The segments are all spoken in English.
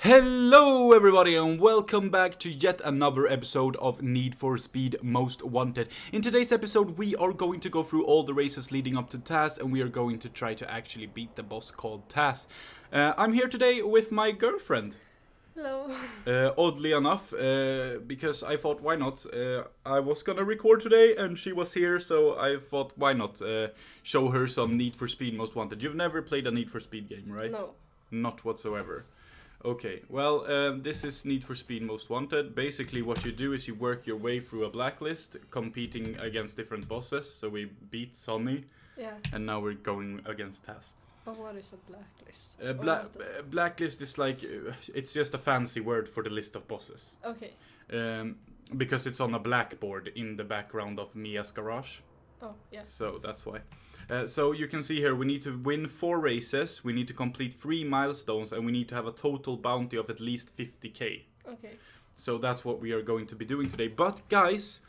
Hello everybody and welcome back to yet another episode of Need for Speed Most Wanted. In today's episode we are going to go through all the races leading up to Taz and we are going to try to actually beat the boss called Taz. I'm here today with my girlfriend. Hello. Oddly enough, because I thought why not, I was gonna record today and she was here, so I thought why not show her some Need for Speed Most Wanted. You've never played a Need for Speed game, right? No. Not whatsoever. Okay, well, this is Need for Speed Most Wanted. Basically, what you do is you work your way through a blacklist, competing against different bosses. So we beat Sonny, Yeah. and now we're going against Taz. But what is a blacklist? Blacklist is like, it's just a fancy word for the list of bosses. Okay. Because it's on a blackboard in the background of Mia's garage. Oh, yeah. So that's why. So you can see here, we need to win 4 races, we need to complete 3 milestones, and we need to have a total bounty of at least 50k. Okay. So that's what we are going to be doing today. But guys,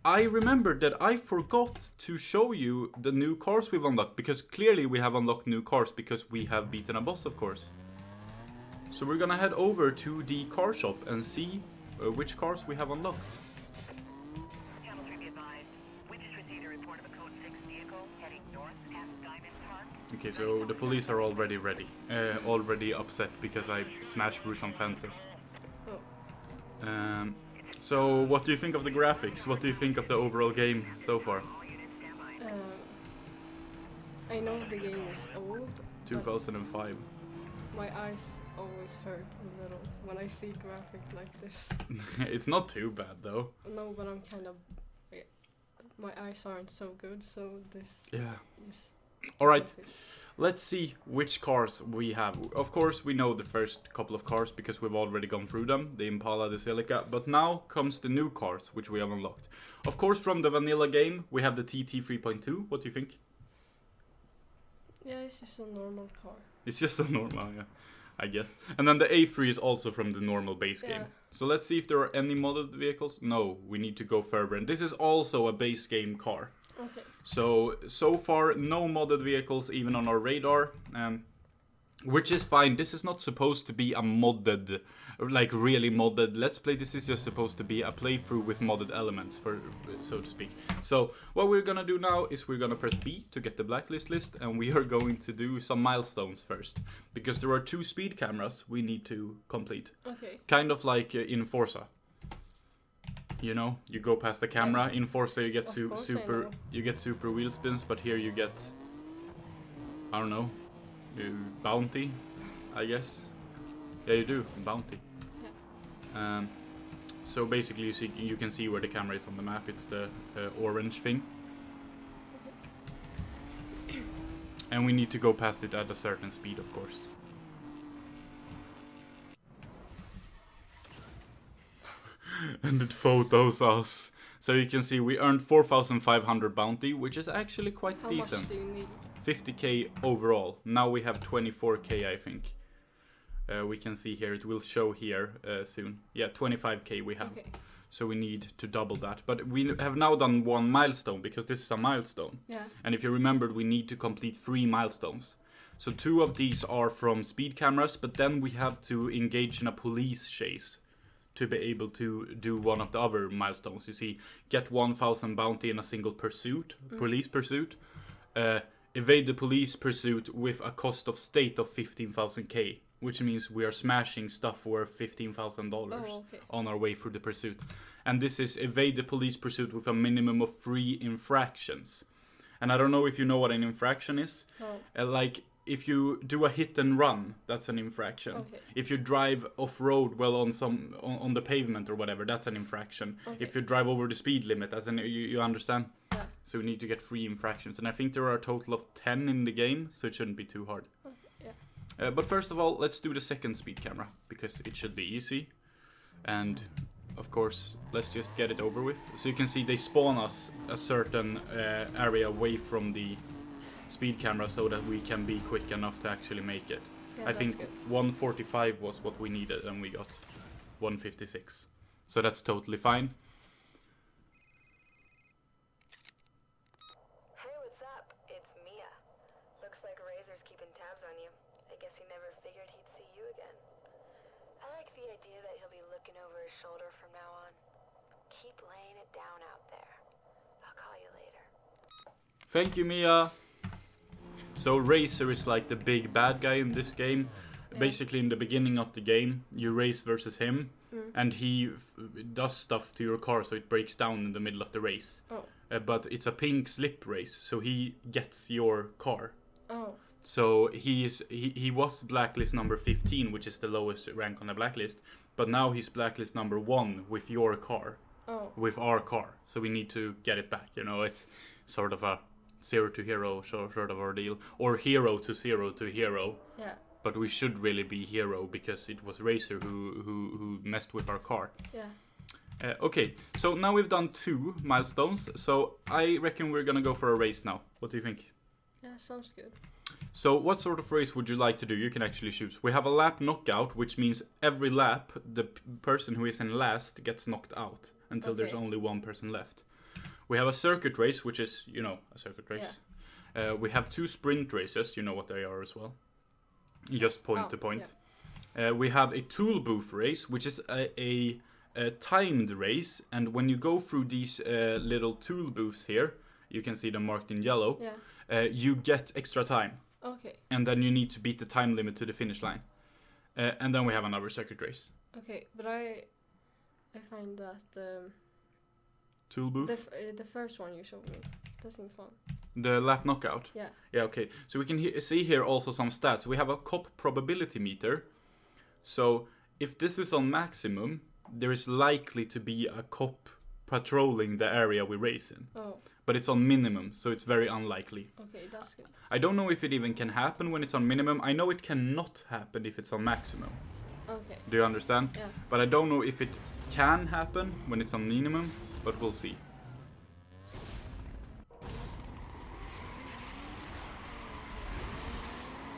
I remembered that I forgot to show you the new cars we've unlocked, because clearly we have unlocked new cars because we have beaten a boss, of course. So we're gonna head over to the car shop and see which cars we have unlocked. Okay, so the police are already ready. Already upset because I smashed through some fences. Oh. So what do you think of the graphics? What do you think of the overall game so far? I know the game is old. 2005. My eyes always hurt a little when I see graphics like this. It's not too bad though. No, but I'm kind of... My eyes aren't so good, so this... Yeah. is Alright, graphic. let's see which cars we have. Of course we know the first couple of cars because we've already gone through them. The Impala, the Celica. But now comes the new cars which we have unlocked. Of course from the vanilla game we have the TT 3.2. What do you think? Yeah, it's just a normal car. It's just a normal, yeah, I guess. And then the A3 is also from the normal base game. Yeah. So let's see if there are any modded vehicles. No, we need to go further. And this is also a base game car. Okay. So far, no modded vehicles even on our radar. Which is fine. This is not supposed to be a modded, like really modded Let's Play. This is just supposed to be a playthrough with modded elements, for so to speak. So what we're gonna do now is we're gonna press B to get the blacklist list, and we are going to do some milestones first, because there are 2 speed cameras we need to complete. Okay. Kind of like in Forza. You know, you go past the camera. In Forza you get super wheel spins, but here you get, I don't know, bounty, I guess. Yeah, you do bounty. Yeah. So basically, you can see where the camera is on the map. It's the orange thing, and we need to go past it at a certain speed, of course. And it photos us. So you can see we earned 4,500 bounty, which is actually quite How decent. much do you need? 50k overall. Now we have 24k, I think. We can see here, it will show here soon. Yeah, 25k we have. Okay. So we need to double that. But we have now done 1 milestone, because this is a milestone. Yeah. And if you remembered, we need to complete 3 milestones. So 2 of these are from speed cameras, but then we have to engage in a police chase to be able to do one of the other milestones. You see, get 1,000 bounty in a single pursuit, police pursuit. Evade the police pursuit with a cost of state of 15,000k, which means we are smashing stuff worth $15,000 on our way through the pursuit. And this is evade the police pursuit with a minimum of 3 infractions. And I don't know if you know what an infraction is. No. Like, if you do a hit and run, that's an infraction. Okay. If you drive off-road on the pavement or whatever, that's an infraction. Okay. If you drive over the speed limit, you understand? Yeah. So we need to get 3 infractions. And I think there are a total of 10 in the game, so it shouldn't be too hard. Okay. Yeah. But first of all, let's do the second speed camera, because it should be easy. And of course, let's just get it over with. So you can see they spawn us a certain area away from the speed camera so that we can be quick enough to actually make it. Yeah, I think good. 145 was what we needed, and we got 156. So that's totally fine. Hey, what's up? It's Mia. Looks like Razor's keeping tabs on you. I guess he never figured he'd see you again. I looking over his shoulder from now on. Keep laying it down out there. I'll call you later. Thank you, Mia. So Racer is like the big bad guy in this game. Yeah. Basically, in the beginning of the game, you race versus him, and he does stuff to your car so it breaks down in the middle of the race. Oh. But it's a pink slip race, so he gets your car. Oh. So he was blacklist number 15, which is the lowest rank on the blacklist. But now he's blacklist number 1 with your car, with our car. So we need to get it back. You know, it's sort of a 0 to hero sort of ordeal, or hero to 0 to hero. Yeah. But we should really be hero because it was Racer who messed with our car. Yeah. Okay, so now we've done 2 milestones. So I reckon we're gonna go for a race now. What do you think? Yeah, sounds good. So what sort of race would you like to do? You can actually choose. We have a lap knockout, which means every lap the person who is in last gets knocked out until there's only one person left. We have a circuit race, which is, you know, a circuit race. Yeah. We have 2 sprint races, you know what they are as well. Just point to point. Yeah. We have a tool booth race, which is a timed race, and when you go through these little tool booths here, you can see them marked in yellow. Yeah. You get extra time. Okay. And then you need to beat the time limit to the finish line. And then we have another circuit race. Okay, but I find that Tool booth? the first one you showed me, that seemed fun. The lap knockout? Yeah. Yeah, okay. So we can see here also some stats. We have a cop probability meter. So if this is on maximum, there is likely to be a cop patrolling the area we race in. Oh. But it's on minimum, so it's very unlikely. Okay, that's good. I don't know if it even can happen when it's on minimum. I know it cannot happen if it's on maximum. Okay. Do you understand? Yeah. But I don't know if it can happen when it's on minimum, but we'll see.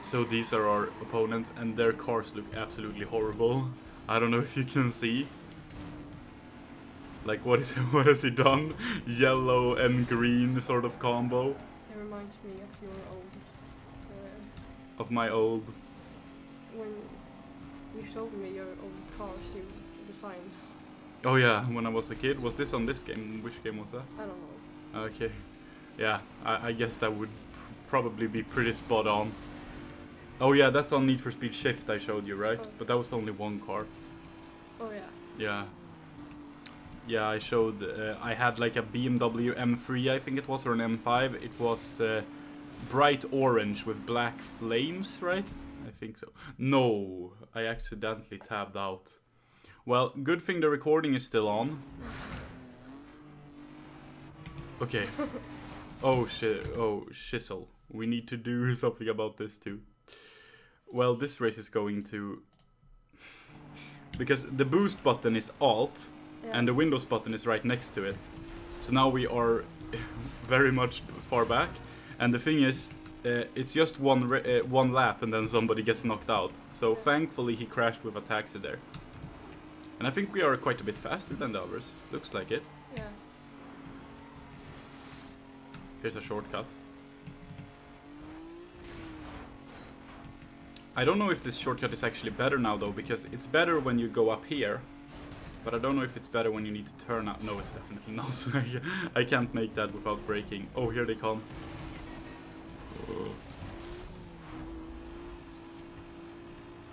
So these are our opponents, and their cars look absolutely horrible. I don't know if you can see. Like, what has he done? Yellow and green sort of combo. It reminds me of your old... of my old... When you showed me your old cars you designed. Oh yeah, when I was a kid. Was this on this game? Which game was that? I don't know. Okay. Yeah, I guess that would probably be pretty spot on. Oh yeah, that's on Need for Speed Shift I showed you, right? Oh. But that was only one car. Oh yeah. Yeah. Yeah, I showed, I had like a BMW M3, I think it was, or an M5. It was bright orange with black flames, right? I think so. No, I accidentally tabbed out. Well, good thing the recording is still on. Okay. Oh shit, oh shizzle. We need to do something about this too. Well, this race is going to... Because the boost button is Alt, and the Windows button is right next to it. So now we are very much far back. And the thing is, it's just one lap and then somebody gets knocked out. So thankfully he crashed with a taxi there. And I think we are quite a bit faster than the others. Looks like it. Yeah. Here's a shortcut. I don't know if this shortcut is actually better now though, because it's better when you go up here. But I don't know if it's better when you need to turn up. No, it's definitely not. I can't make that without braking. Oh, here they come. Oh.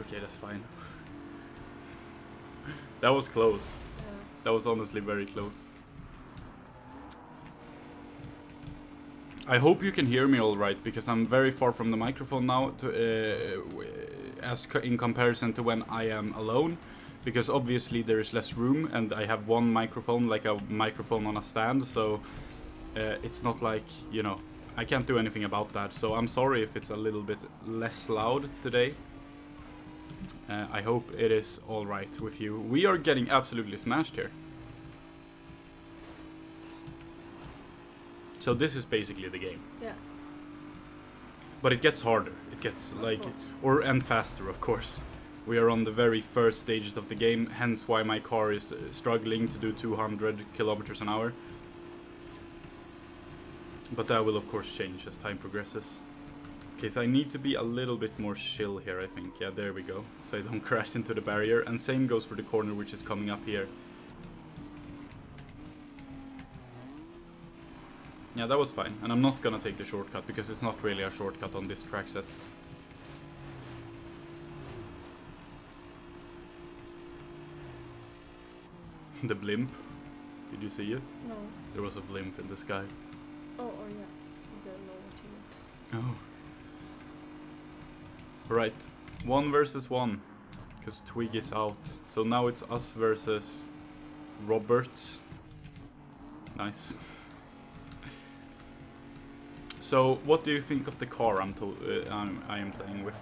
Okay, that's fine. That was close. Yeah. That was honestly very close. I hope you can hear me all right, because I'm very far from the microphone now, in comparison to when I am alone. Because obviously there is less room, and I have one microphone, like a microphone on a stand, so it's not like, you know, I can't do anything about that. So I'm sorry if it's a little bit less loud today. I hope it is alright with you. We are getting absolutely smashed here. So this is basically the game. Yeah. But it gets harder. It gets like, and faster, of course. We are on the very first stages of the game, hence why my car is struggling to do 200 kilometers an hour. But that will of course change as time progresses. Okay, so I need to be a little bit more chill here, I think. Yeah, there we go. So I don't crash into the barrier. And same goes for the corner, which is coming up here. Yeah, that was fine. And I'm not gonna take the shortcut, because it's not really a shortcut on this track set. The blimp. Did you see it? No. There was a blimp in the sky. Oh yeah. I don't know what you meant. Oh. Right. 1 versus 1. Because Twig is out. So now it's us versus Roberts. Nice. So, what do you think of the car I am playing with?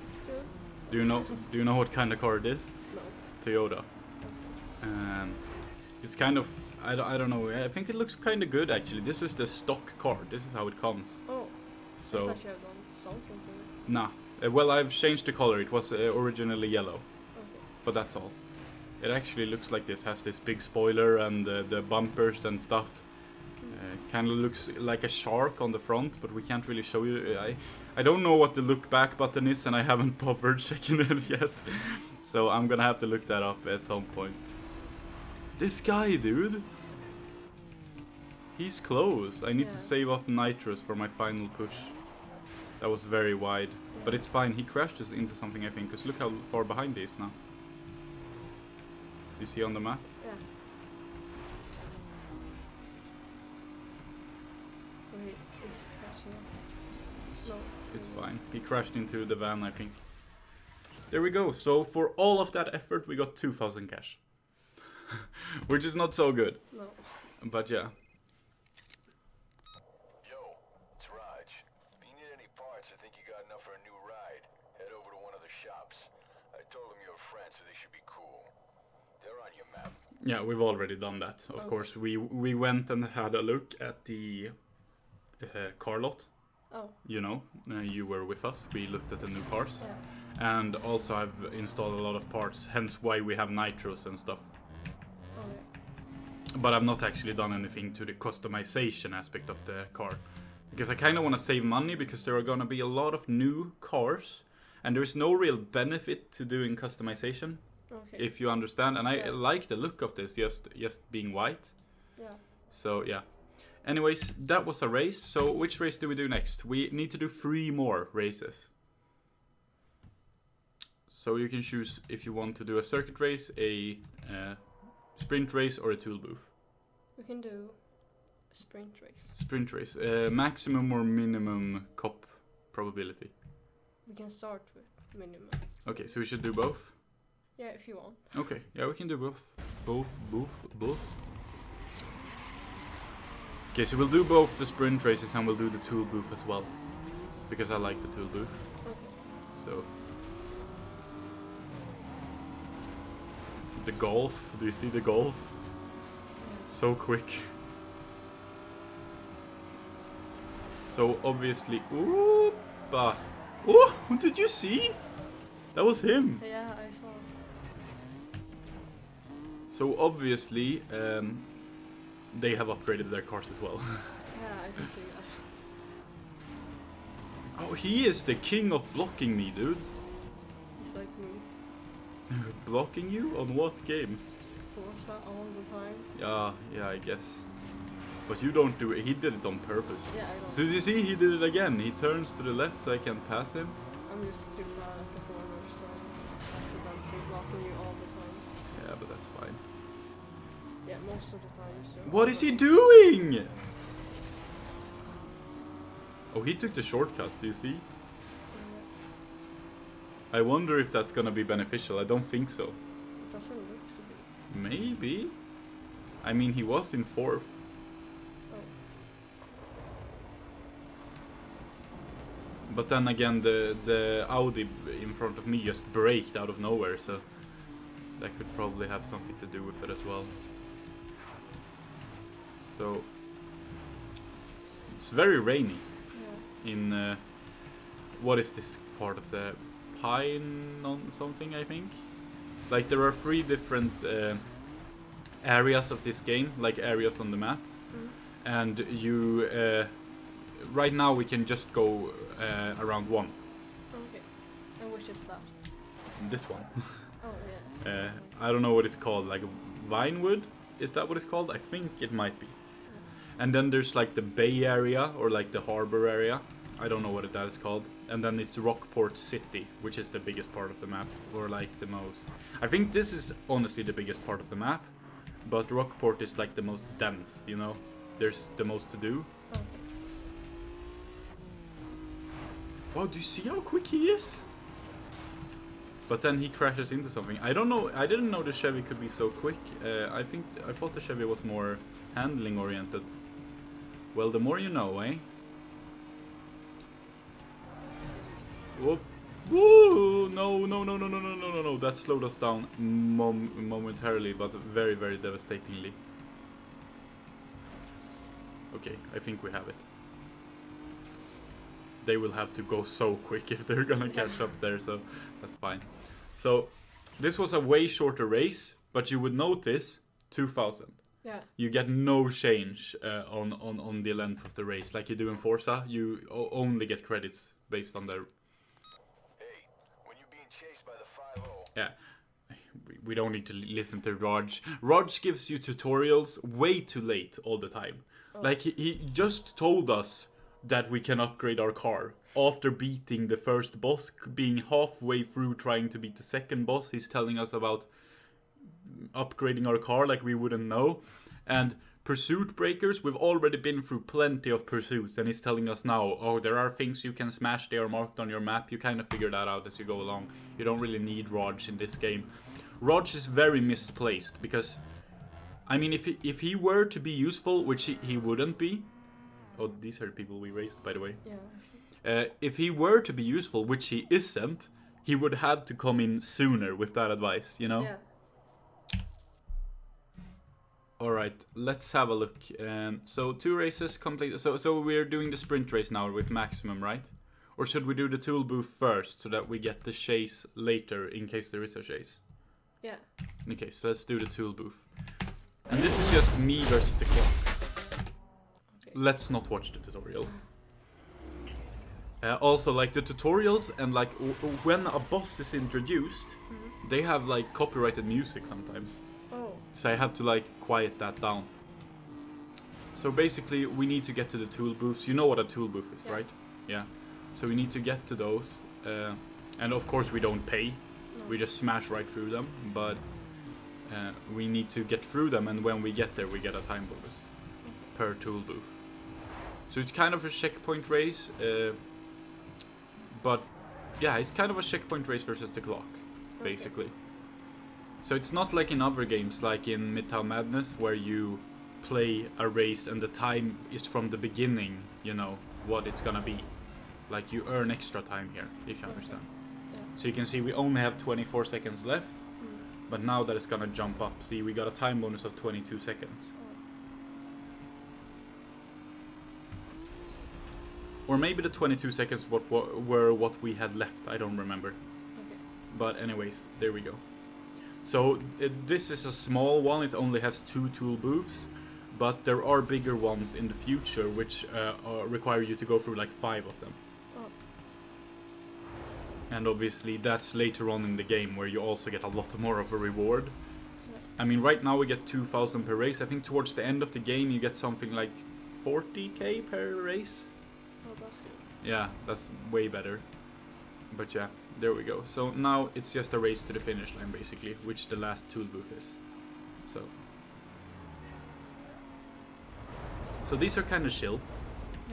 It's good. Do you know what kind of car it is? No. Toyota. It's kind of I don't know. I think it looks kind of good actually. This is the stock car. This is how it comes. Oh. So I thought you had done something to it. nah. Well, I've changed the color. It was originally yellow, Okay. but that's all. It actually looks like this. Has this big spoiler and the bumpers and stuff. Kind of looks like a shark on the front, but we can't really show you. I don't know what the look back button is, and I haven't bothered checking it yet. So I'm gonna have to look that up at some point. This guy, dude. He's close. I need to Yeah. save up nitros for my final push. That was very wide. But it's fine. He crashed us into something, I think. Because look how far behind he is now. Do you see on the map? Yeah. Wait, it's catching up. No. It's fine. He crashed into the van, I think. There we go. So for all of that effort, we got 2,000 cash. Which is not so good. No. But yeah. Yo, it's Raj. If you need any parts or think you got enough for a new ride, head over to one of the shops. I told them you're a friend, so they should be cool. They're on your map. Yeah, we've already done that. Of Okay. course, we went and had a look at the car lot. Oh. You know, you were with us. We looked at the new cars. Yeah. And also I've installed a lot of parts, hence why we have nitros and stuff. Okay. But I've not actually done anything to the customization aspect of the car. Because I kind of want to save money, because there are going to be a lot of new cars. And there is no real benefit to doing customization, Okay. if you understand. And I Yeah. like the look of this, just being white. Yeah. So yeah. Anyways, that was a race. So which race do we do next? We need to do 3 more races. So you can choose if you want to do a circuit race, a sprint race, or a tool booth. We can do a sprint race. Sprint race. Maximum or minimum cop probability. We can start with minimum. Okay, so we should do both? Yeah, if you want. Okay, yeah, we can do both. Both. Okay, so we'll do both the sprint races and we'll do the tool booth as well. Because I like the tool booth. Okay. So... The golf. Do you see the golf? So quick. So obviously... Oopa! Oh! Did you see? That was him! Yeah, I saw. So obviously... they have upgraded their cars as well. Yeah, I can see that. Oh, he is the king of blocking me, dude. It's like me. Blocking you? On what game? Forza all the time. Yeah, I guess. But you don't do it. He did it on purpose. Yeah, I know. So did you see? He did it again. He turns to the left so I can pass him. I'm just too bad at the corner, so I'm accidentally blocking you all the time. Yeah, but that's fine. Yeah, most of the time. So. What is he doing? Oh, he took the shortcut. Do you see? I wonder if that's gonna be beneficial. I don't think so. It doesn't look to be. Maybe. I mean, he was in 4th. Oh. But then again, the Audi in front of me just braked out of nowhere, so that could probably have something to do with it as well. So it's very rainy Yeah. in what is this part of the Pine on something, I think. Like there are 3 different areas of this game, like areas on the map. and you right now we can just go around 1. Okay. And which is that? This one. Oh yeah. I don't know what it's called, like Vinewood? Is that what it's called? I think it might be. And then there's like the Bay area, or like the harbor area. I don't know what that is called. And then it's Rockport City, which is the biggest part of the map, or like the most. I think this is honestly the biggest part of the map, but Rockport is like the most dense, you know? There's the most to do. Okay. Wow, do you see how quick he is? But then he crashes into something. I don't know. I didn't know the Chevy could be so quick. I thought the Chevy was more handling oriented. Well, the more you know, eh? Whoop. Woo! No, no, no, no, no, no, no, no, no. That slowed us down momentarily, but very, very devastatingly. Okay, I think we have it. They will have to go so quick if they're gonna catch up there, so that's fine. So, this was a way shorter race, but you would notice 2000. Yeah. You get no change on the length of the race. Like you do in Forza, you only get credits based on the... Hey, when you're being chased by the 5-0, Yeah. We don't need to listen to Raj. Raj gives you tutorials way too late all the time. Oh. Like he just told us that we can upgrade our car after beating the first boss, being halfway through trying to beat the second boss. He's telling us about upgrading our car like we wouldn't know. And pursuit breakers, we've already been through plenty of pursuits, and he's telling us now, oh, there are things you can smash, they are marked on your map. You kind of figure that out as you go along. You don't really need Raj in this game. Raj is very misplaced because, I mean, if he were to be useful, which he wouldn't be. Oh, these are the people we raced, by the way. Yeah. If he were to be useful, which he isn't, he would have to come in sooner with that advice, you know? Yeah. Alright, let's have a look. So 2 races complete. So we're doing the sprint race now with maximum, right? Or should we do the tool booth first so that we get the chase later in case there is a chase? Yeah. Okay, so let's do the tool booth. And this is just me versus the clock. Okay. Let's not watch the tutorial. Also, like the tutorials and like when a boss is introduced, they have like copyrighted music sometimes. Oh. So I have to like quiet that down. So basically we need to get to the tool booths. You know what a tool booth is, Yeah. right? Yeah. So we need to get to those. And of course we don't pay. No. We just smash right through them. But we need to get through them, and when we get there we get a time bonus per tool booth. So it's kind of a checkpoint race. But yeah, it's kind of a checkpoint race versus the clock, basically. Okay. So it's not like in other games, like in Midtown Madness, where you play a race and the time is from the beginning, you know, what it's gonna be. Like you earn extra time here, if you understand. Yeah. So you can see we only have 24 seconds left, but now that it's gonna jump up, see we got a time bonus of 22 seconds. Or maybe the 22 seconds were what we had left, I don't remember. Okay. But anyways, there we go. So this is a small one, it only has 2 tool booths, but there are bigger ones in the future which require you to go through like 5 of them. Oh. And obviously that's later on in the game where you also get a lot more of a reward. Yeah. I mean, right now we get 2,000 per race. I think towards the end of the game you get something like 40k per race. Oh, that's good. Yeah, that's way better. But yeah, there we go. So now it's just a race to the finish line, basically, which the last tool booth is. So these are kind of chill,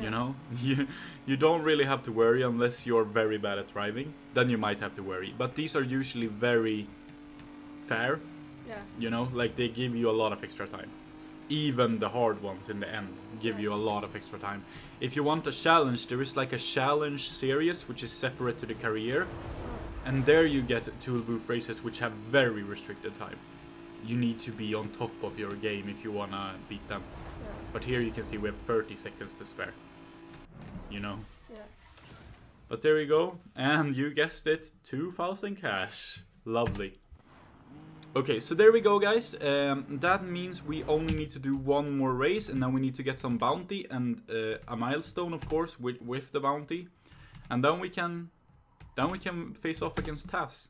you know? You don't really have to worry unless you're very bad at driving. Then you might have to worry. But these are usually very fair, Yeah. you know? Like they give you a lot of extra time. Even the hard ones in the end give you a lot of extra time. If you want a challenge, there is like a challenge series which is separate to the career. And there you get tool booth races which have very restricted time. You need to be on top of your game if you wanna beat them. Yeah. But here you can see we have 30 seconds to spare. You know? Yeah. But there you go. And you guessed it, 2,000 cash. Lovely. Okay, so there we go, guys. That means we only need to do one more race, and then we need to get some bounty and a milestone, of course, with the bounty, and then we can face off against Taz.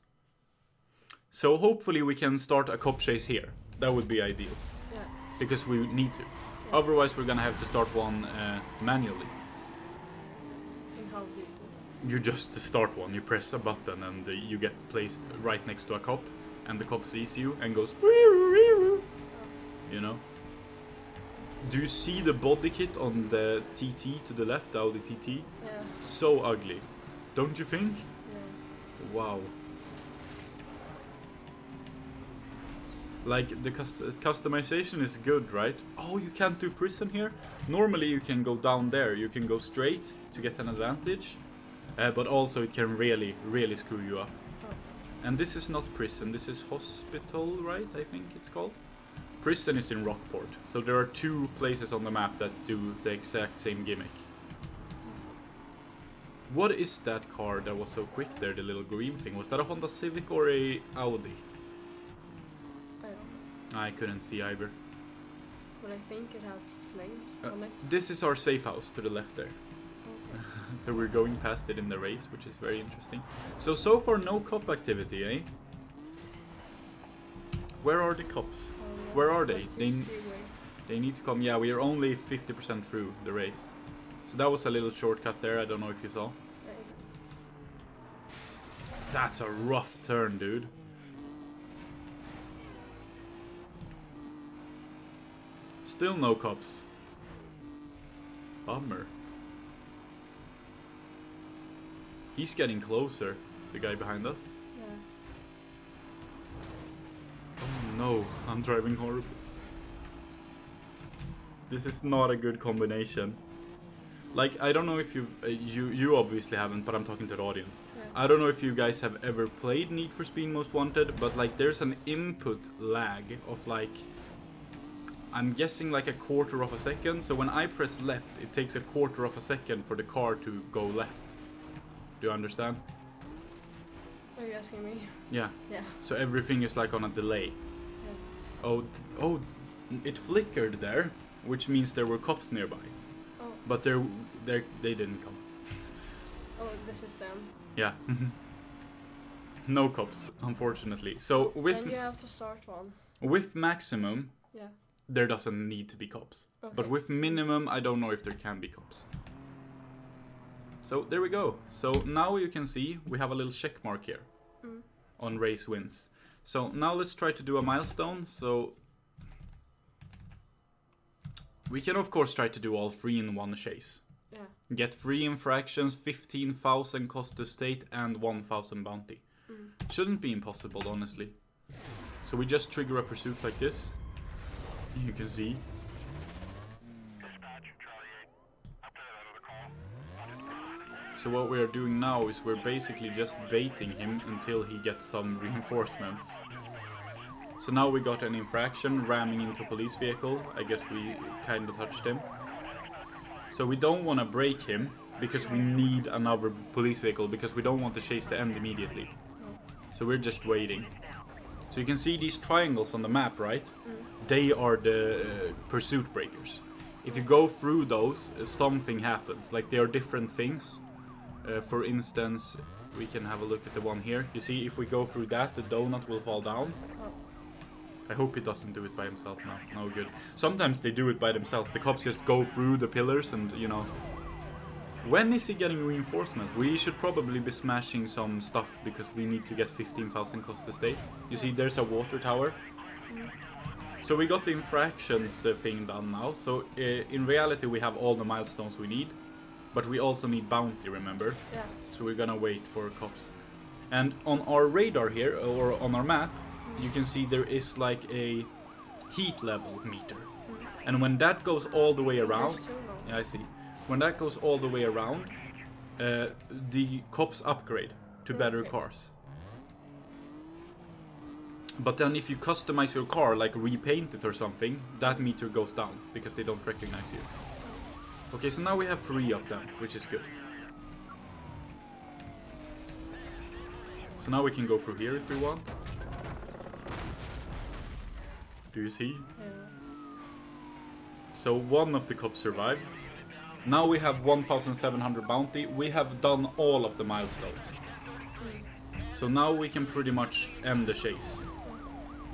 So hopefully we can start a cop chase here. That would be ideal. Yeah. Because we need to. Yeah. Otherwise, we're gonna have to start one manually. And how do you do? You just start one. You press a button, and you get placed right next to a cop. And the cop sees you and goes, you know. Do you see the body kit on the TT to the left, the Audi TT? Yeah. So ugly, don't you think? Yeah. Wow. Like the customization is good, right? Oh, you can't do prison here? Normally you can go down there. You can go straight to get an advantage, but also it can really, really screw you up. And this is not prison, this is hospital, right? I think it's called. Prison is in Rockport. So there are 2 places on the map that do the exact same gimmick. What is that car that was so quick there, the little green thing? Was that a Honda Civic or a Audi? I don't know. I couldn't see either. But I think it has flames on it. This is our safe house to the left there. Okay. So we're going past it in the race, which is very interesting. So far no cop activity, eh? Where are the cops? Where are they? They need to come. Yeah, we are only 50% through the race. So that was a little shortcut there, I don't know if you saw. That's a rough turn, dude. Still no cops. Bummer. He's getting closer, the guy behind us. Yeah. Oh no, I'm driving horribly. This is not a good combination. Like, I don't know if you obviously haven't, but I'm talking to the audience. Yeah. I don't know if you guys have ever played Need for Speed Most Wanted, but like there's an input lag of like, I'm guessing like 1/4 of a second. So when I press left, it takes 1/4 of a second for the car to go left. Do you understand? Are you asking me? Yeah. Yeah. So everything is like on a delay. Yeah. Oh, it flickered there, which means there were cops nearby. Oh. But they didn't come. Oh, this is them. Yeah. No cops, unfortunately. So Then you have to start one. with maximum, Yeah. there doesn't need to be cops. Okay. But with minimum, I don't know if there can be cops. So there we go. So now you can see we have a little check mark here on race wins. So now let's try to do a milestone. So we can of course try to do all 3 in one chase. Yeah. Get 3 infractions, 15,000 cost to state, and 1,000 bounty. Shouldn't be impossible, honestly. So we just trigger a pursuit like this. You can see. So what we are doing now is we're basically just baiting him until he gets some reinforcements. So now we got an infraction, ramming into a police vehicle. I guess we kind of touched him. So we don't want to break him because we need another police vehicle because we don't want the chase to end immediately. So we're just waiting. So you can see these triangles on the map, right? They are the pursuit breakers. If you go through those, something happens. Like they are different things. For instance, we can have a look at the one here. You see, if we go through that, the donut will fall down. I hope he doesn't do it by himself now. No good. Sometimes they do it by themselves. The cops just go through the pillars and, you know. When is he getting reinforcements? We should probably be smashing some stuff because we need to get 15,000 cost to state. You see, there's a water tower. So we got the infractions thing done now. So in reality, we have all the milestones we need. But we also need bounty, remember? Yeah. So we're gonna wait for cops. And on our radar here, or on our map, you can see there is like a heat level meter. And when that goes all the way around, There's 2 now. yeah, I see. When that goes all the way around, the cops upgrade to better Okay. cars. But then if you customize your car, like repaint it or something, that meter goes down because they don't recognize you. Okay, so now we have 3 of them, which is good. So now we can go through here if we want. Do you see? Yeah. So one of the cops survived. Now we have 1,700 bounty. We have done all of the milestones. So now we can pretty much end the chase.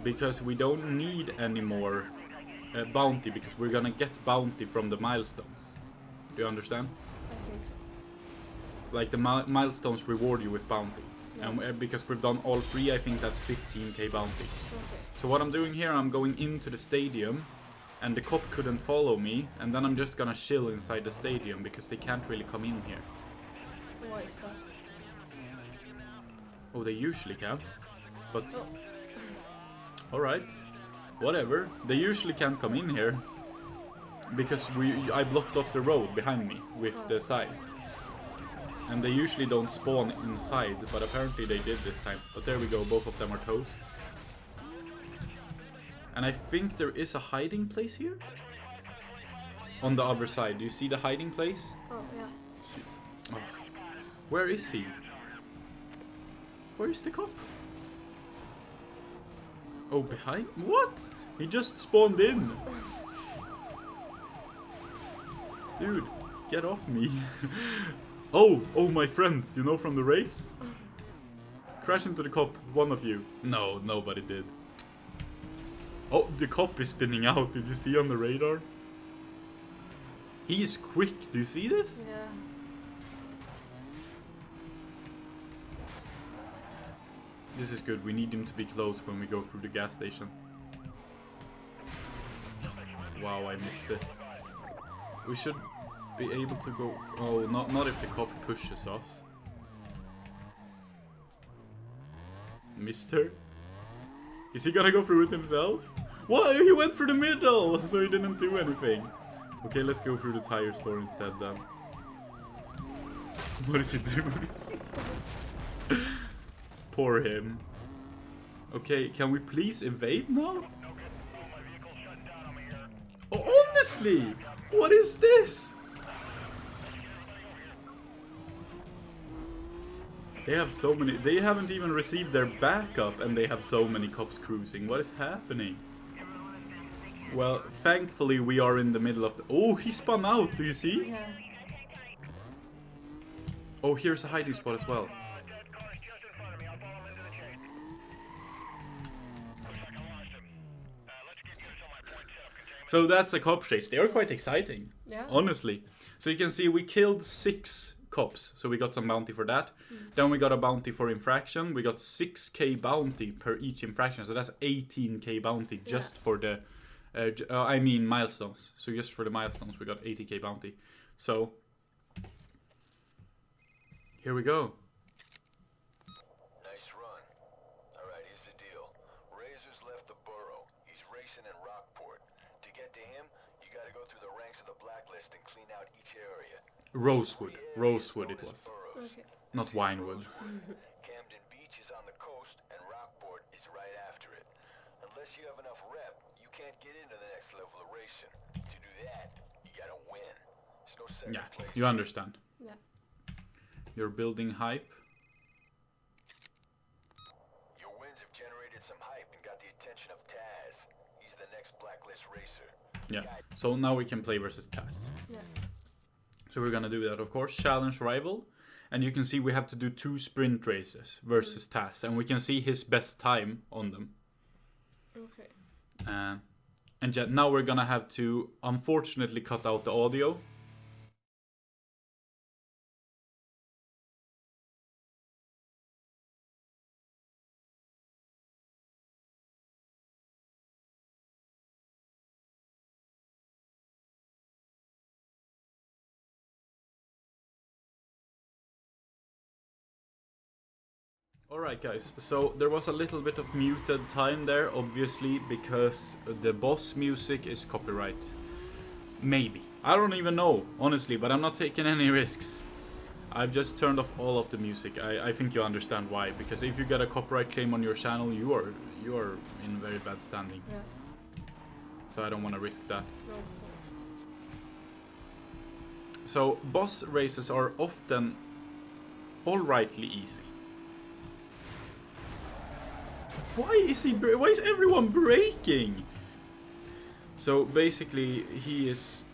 Because we don't need any more bounty, because we're gonna get bounty from the milestones. Do you understand? I think so. Like the milestones reward you with bounty. Yeah. And because we've done all 3, I think that's 15k bounty. Okay. So what I'm doing here, I'm going into the stadium, and the cop couldn't follow me, and then I'm just gonna chill inside the stadium because they can't really come in here. Why is that? Oh, they usually can't. But Oh. alright. Whatever. They usually can't come in here. Because I blocked off the road behind me with the sign. And they usually don't spawn inside, but apparently they did this time. But there we go, both of them are toast. And I think there is a hiding place here? On the other side, do you see the hiding place? Oh, yeah. Oh. Where is he? Where is the cop? Oh, behind? What? He just spawned in. Dude, get off me. Oh, my friends, you know, from the race? Crash into the cop, one of you. No, nobody did. Oh, the cop is spinning out. Did you see on the radar? He is quick. Do you see this? Yeah. This is good. We need him to be close when we go through the gas station. Wow, I missed it. We should be able to go... Oh, not if the cop pushes us. Mister? Is he gonna go through it himself? What? He went through the middle, so he didn't do anything. Okay, let's go through the tire store instead then. What is he doing? Poor him. Okay, can we please evade now? Oh, honestly! What is this? They have so many... They haven't even received their backup and they have so many cops cruising. What is happening? Well, thankfully we are in the middle of the... Oh, he spun out, do you see? Yeah. Oh, here's a hiding spot as well. So that's a cop chase. They are quite exciting. Yeah. Honestly. So you can see we killed 6 cops. So we got some bounty for that. Then we got a bounty for infraction. We got 6k bounty per each infraction. So that's 18k bounty just for the... I mean milestones. So just for the milestones we got 80k bounty. So... Here we go. Nice run. Alright, here's the deal. Razor's left the borough. He's racing in Rockport. To get to him, you gotta go through the ranks of the blacklist and clean out each area. Rosewood. Rosewood it was. Okay. Not Winewood. Camden Beach is on the coast and Rockport is right after it. Unless you have enough rep, you can't get into the next level of racing. To do that, you gotta win. There's no second Yeah, place. you understand. Yeah. You're building hype. Your wins have generated some hype and got the attention of Taz. He's the next blacklist racer. Yeah. So now we can play versus Taz. Yeah. So we're gonna do that, of course. Challenge rival. And you can see we have to do 2 sprint races versus Taz. And we can see his best time on them. Okay. And now we're gonna have to, unfortunately, cut out the audio. Alright guys, so there was a little bit of muted time there, obviously, because the boss music is copyright. Maybe. I don't even know, honestly, but I'm not taking any risks. I've just turned off all of the music. I think you understand why, because if you get a copyright claim on your channel, you are in very bad standing. Yeah. So I don't want to risk that. No. So boss races are often alrightly easy. Why is everyone breaking? So basically, he's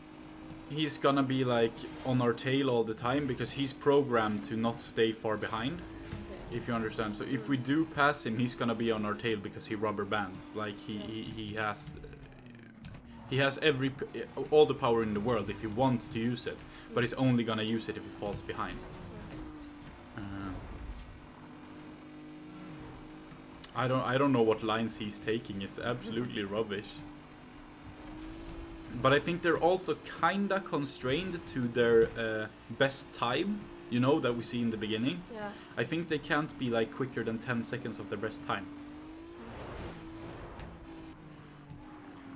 gonna be like on our tail all the time because he's programmed to not stay far behind. Okay. If you understand. So if we do pass him, he's gonna be on our tail because he rubber bands. Like he has all the power in the world if he wants to use it, but he's only gonna use it if he falls behind. I don't know what lines he's taking. It's absolutely rubbish. But I think they're also kinda constrained to their best time. You know, that we see in the beginning. Yeah. I think they can't be like quicker than 10 seconds of their best time.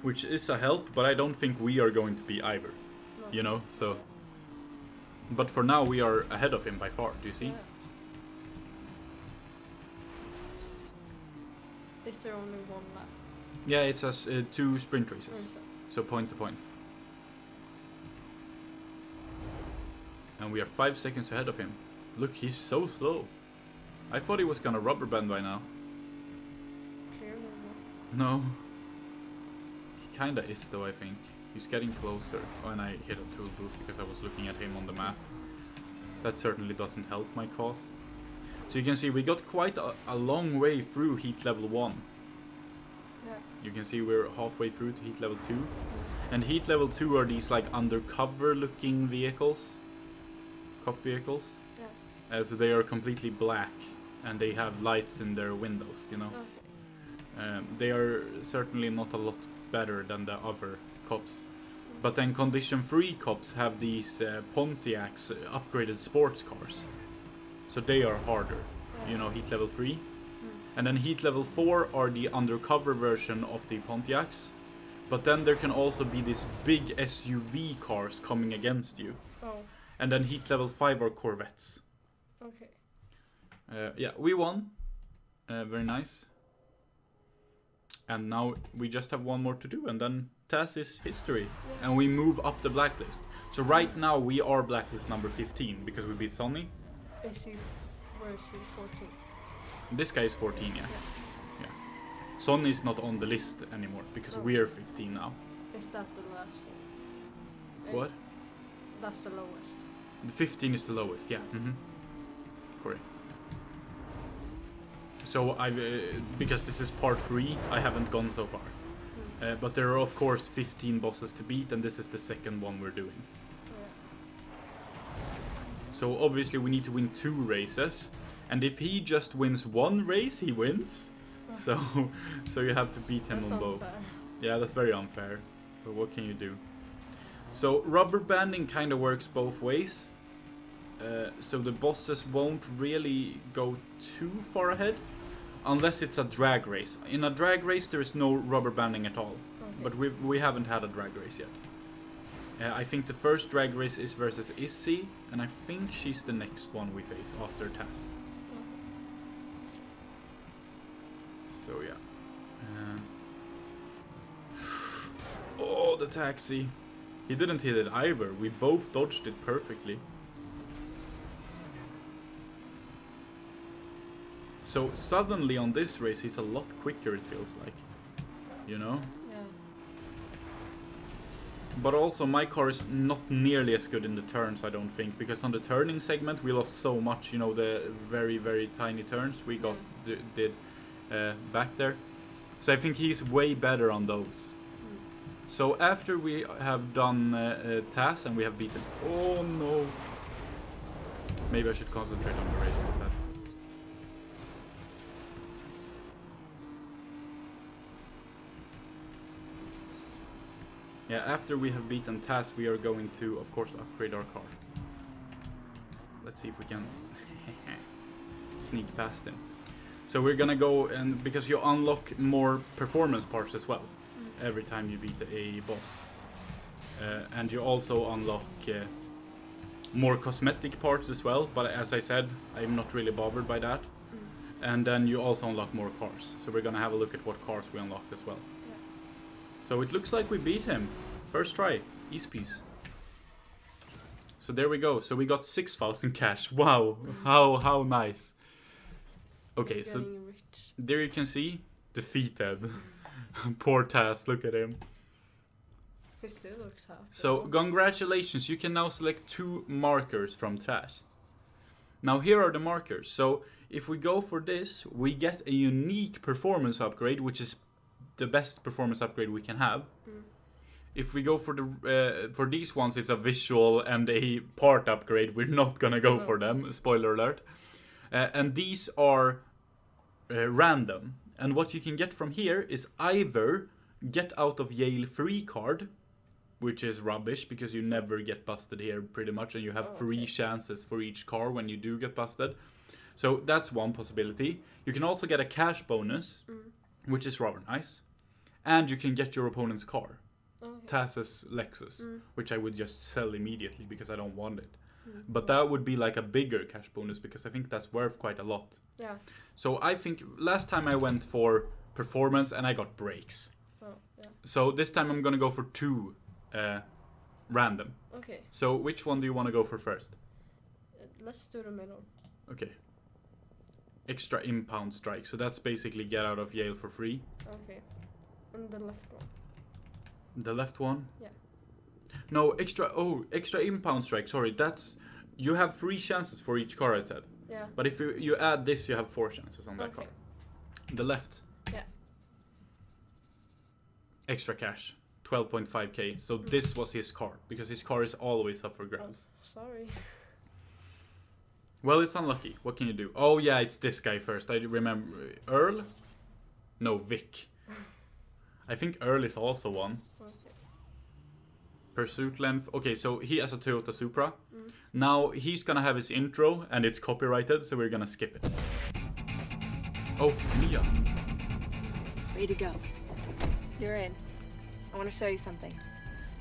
Which is a help, but I don't think we are going to be either. No. You know, so. But for now, we are ahead of him by far. Do you see? Yeah. Is there only one lap? Yeah, it's as 2 sprint races. Or so? So point to point. And we are 5 seconds ahead of him. Look, he's so slow. I thought he was gonna rubber band by now. Clearly not. No. He kinda is though, I think. He's getting closer. Oh, and I hit a tool booth because I was looking at him on the map. That certainly doesn't help my cause. So you can see we got quite a long way through heat level 1. Yeah. You can see we're halfway through to heat level 2. And heat level 2 are these like undercover looking vehicles. Cop vehicles. Yeah. So they are completely black and they have lights in their windows, you know. Okay. They are certainly not a lot better than the other cops. But then condition 3 cops have these Pontiacs, upgraded sports cars. So they are harder, Yeah. you know, heat level 3. Mm. And then heat level 4 are the undercover version of the Pontiacs. But then there can also be these big SUV cars coming against you. Oh. And then heat level 5 are Corvettes. Okay. Yeah, we won. Very nice. And now we just have one more to do, and then TAS is history. Yeah. And we move up the blacklist. So right now we are blacklist number 15 because we beat Sonny. Is he? Where is he? 14. This guy is 14, yes. Yeah. Sonny is not on the list anymore because Oh. we're 15 now. Is that the last one? What? That's the lowest. The 15 is the lowest, yeah. Correct. So because this is part 3, I haven't gone so far. But there are of course 15 bosses to beat, and this is the second one we're doing. Yeah. So obviously we need to win 2 races, and if he just wins 1 race, he wins. So you have to beat him That's on both. unfair. Yeah, that's very unfair. But what can you do? So rubber banding kind of works both ways. So the bosses won't really go too far ahead, unless it's a drag race. In a drag race, there is no rubber banding at all. Okay. But we haven't had a drag race yet. I think the first drag race is versus Issy, and I think she's the next one we face after TAS. So yeah. Oh, the taxi. He didn't hit it either. We both dodged it perfectly. So suddenly on this race, he's a lot quicker, it feels like. You know? Yeah. But also my car is not nearly as good in the turns, I don't think, because on the turning segment we lost so much, you know, the very, very tiny turns we got did back there. So I think he's way better on those. So after we have done TAS and we have beaten... Oh no! Maybe I should concentrate on the race instead. Yeah, after we have beaten TAS, we are going to, of course, upgrade our car. Let's see if we can sneak past him. So we're gonna go, and because you unlock more performance parts as well every time you beat a boss. And you also unlock more cosmetic parts as well, but as I said, I'm not really bothered by that. And then you also unlock more cars. So we're gonna have a look at what cars we unlocked as well. So it looks like we beat him. First try. Easy piece. So there we go. So we got 6,000 cash. Wow. How nice. Okay, so Getting rich. there you can see. Defeated. Poor TAS. Look at him. He still looks half. So, congratulations, you can now select 2 markers from tasks. Now, here are the markers. So, if we go for this, we get a unique performance upgrade, which is the best performance upgrade we can have. If we go for for these ones, it's a visual and a part upgrade. We're not gonna go for them. Spoiler alert. And these are random. And what you can get from here is either get out of jail free card, which is rubbish because you never get busted here pretty much, and you have 3 chances for each car when you do get busted. So that's one possibility. You can also get a cash bonus, which is rather nice. And you can get your opponent's car. Taz's Lexus, which I would just sell immediately because I don't want it. But that would be like a bigger cash bonus because I think that's worth quite a lot. Yeah. So I think last time I went for performance and I got brakes. Oh, yeah. So this time I'm gonna go for 2 random. Okay. So which one do you want to go for first? Let's do the middle. Okay. Extra impound strike. So that's basically get out of jail for free. Okay. And the left one. The left one? Yeah. No, extra impound strike. Sorry, that's you have 3 chances for each car I said. Yeah. But if you add this, you have 4 chances on that car. The left. Yeah. Extra cash. 12.5k. So this was his car because his car is always up for grabs. Sorry. Well, it's unlucky. What can you do? Oh yeah, it's this guy first. I remember Earl? No, Vic. I think Earl is also one. Okay. Pursuit length. Okay, so he has a Toyota Supra. Now he's gonna have his intro and it's copyrighted, so we're gonna skip it. Oh, Mia. Ready to go. You're in. I want to show you something.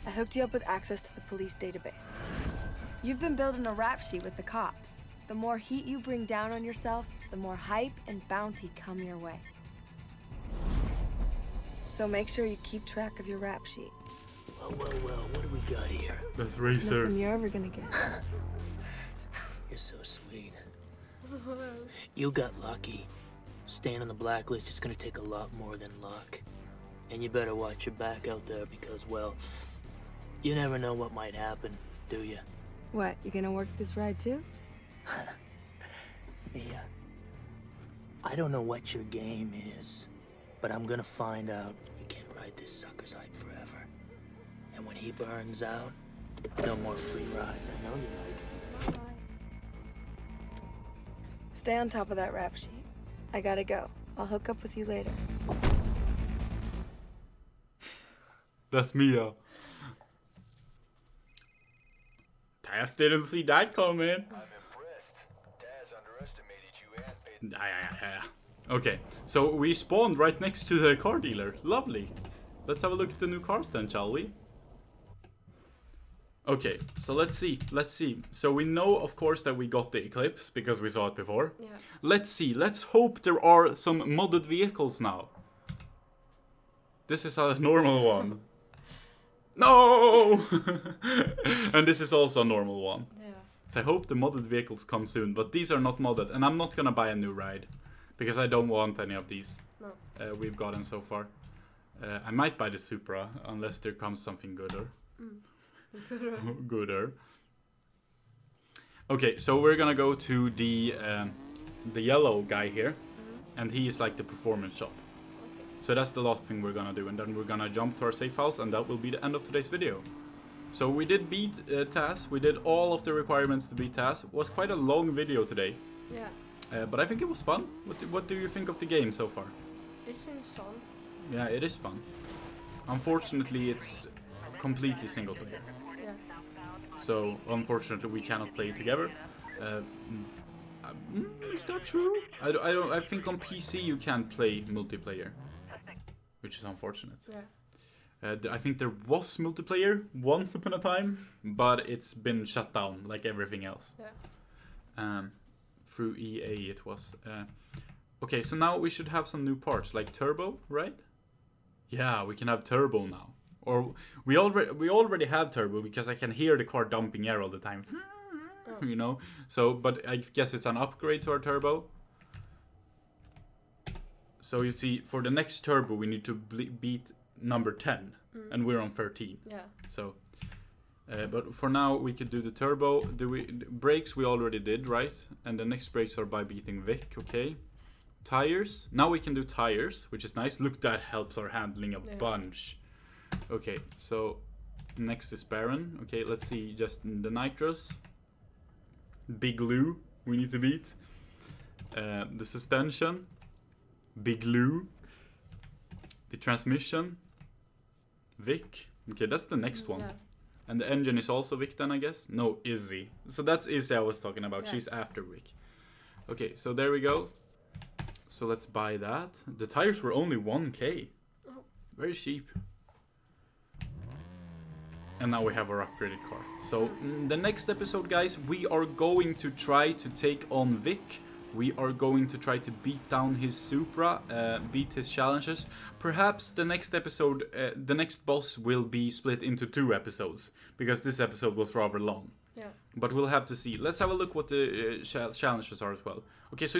I hooked you up with access to the police database. You've been building a rap sheet with the cops. The more heat you bring down on yourself, the more hype and bounty come your way. So make sure you keep track of your rap sheet. Well, what do we got here? That's Racer. Nothing you're ever gonna get. You're so sweet. Well, You got lucky. Staying on the blacklist is gonna take a lot more than luck. And you better watch your back out there because, well, you never know what might happen, do you? What, you gonna work this ride too? Mia, I don't know what your game is, but I'm gonna find out. You can't ride this sucker's hype forever. And when he burns out, no more free rides. I know you like it. Stay on top of that rap sheet. I gotta go. I'll hook up with you later. That's Mia. Taz didn't see that coming. I'm impressed. Taz underestimated you and paid. Okay, so we spawned right next to the car dealer. Lovely. Let's have a look at the new cars then, shall we? Okay, so let's see. So we know, of course, that we got the Eclipse because we saw it before. yeah. Let's see. Let's hope there are some modded vehicles now. This is a normal one. No! And this is also a normal one. Yeah. So I hope the modded vehicles come soon, but these are not modded, and I'm not gonna buy a new ride because I don't want any of these No. we've gotten so far. I might buy the Supra unless there comes something gooder. Gooder. Okay, so we're gonna go to the yellow guy here, and he is like the performance shop. Okay. So that's the last thing we're gonna do, and then we're gonna jump to our safe house, and that will be the end of today's video. So we did beat Taz. We did all of the requirements to beat Taz. It was quite a long video today, Yeah. but I think it was fun. What do you think of the game so far? It seems fun. Yeah, it is fun. Unfortunately, it's completely single player. Yeah. So unfortunately, we cannot play together. Is that true? I don't. I think on PC you can play multiplayer, which is unfortunate. Yeah. I think there was multiplayer once upon a time, but it's been shut down like everything else. Yeah. Through EA it was. Okay, so now we should have some new parts like turbo, right? Yeah, we can have turbo now. Or we already have turbo because I can hear the car dumping air all the time. You know. So, but I guess it's an upgrade to our turbo. So you see, for the next turbo, we need to beat number 10, and we're on 13. Yeah. So, but for now we could do the turbo. Brakes we already did, right? And the next brakes are by beating Vic. Okay. Tires. Now we can do tires, which is nice. Look, that helps our handling a bunch. Okay, so next is Baron. Okay, let's see just the nitros. Big Lou we need to beat. The suspension. Big Lou. The transmission. Vic. Okay, that's the next one. Yeah. And the engine is also Vic then, I guess? No, Izzy. So that's Izzy I was talking about. Yeah. She's after Vic. Okay, so there we go. So let's buy that. The tires were only 1k. Oh. Very cheap. And now we have our upgraded car. So the next episode, guys, we are going to try to take on Vic. We are going to try to beat down his Supra, beat his challenges. Perhaps the next episode, the next boss will be split into 2 episodes. Because this episode was rather long. Yeah. But we'll have to see. Let's have a look what the challenges are as well. Okay, so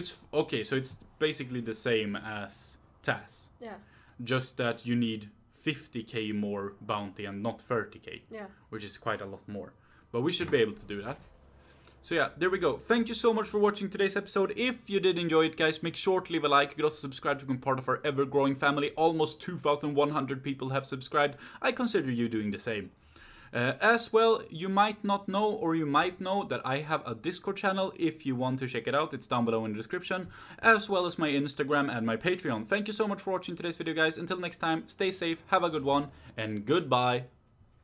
it's basically the same as TAS. Yeah. Just that you need 50k more bounty and not 30k. Yeah. Which is quite a lot more. But we should be able to do that. So yeah, there we go. Thank you so much for watching today's episode. If you did enjoy it, guys, make sure to leave a like. You can also subscribe to become part of our ever-growing family. Almost 2,100 people have subscribed. I consider you doing the same. As well, you might not know, or you might know, that I have a Discord channel. If you want to check it out, it's down below in the description, as well as my Instagram and my Patreon. Thank you so much for watching today's video, guys. Until next time, stay safe, have a good one, and goodbye.